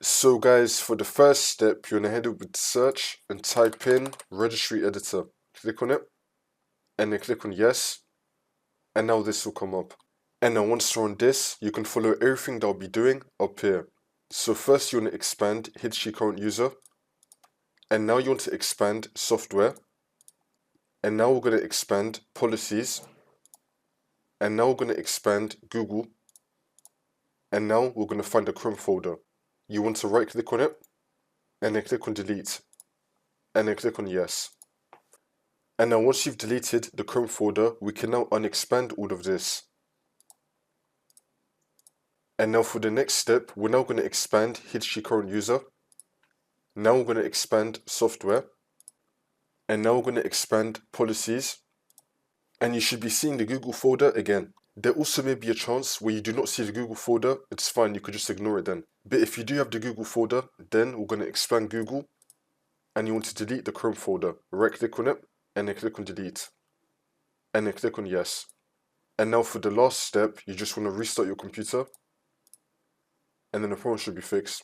So guys, for the first step, you're gonna head over to search and type in registry editor. Click on it, and then click on yes, and now this will come up. And now once you're on this, you can follow everything that I'll be doing up here. So first you want to expand history current user, and now you want to expand software, and now we're going to expand policies, and now we're going to expand Google, and now we're going to find the Chrome folder. You want to right click on it, and then click on delete, and then click on yes. And now once you've deleted the Chrome folder, we can now unexpand all of this. And now for the next step, we're now going to expand history current user. Now we're going to expand software. And now we're going to expand policies. And you should be seeing the Google folder again. There also may be a chance where you do not see the Google folder. It's fine, you could just ignore it then. But if you do have the Google folder, then we're going to expand Google. And you want to delete the Chrome folder. Right click on it, and then click on delete. And then click on yes. And now for the last step, you just want to restart your computer. And then the problem should be fixed.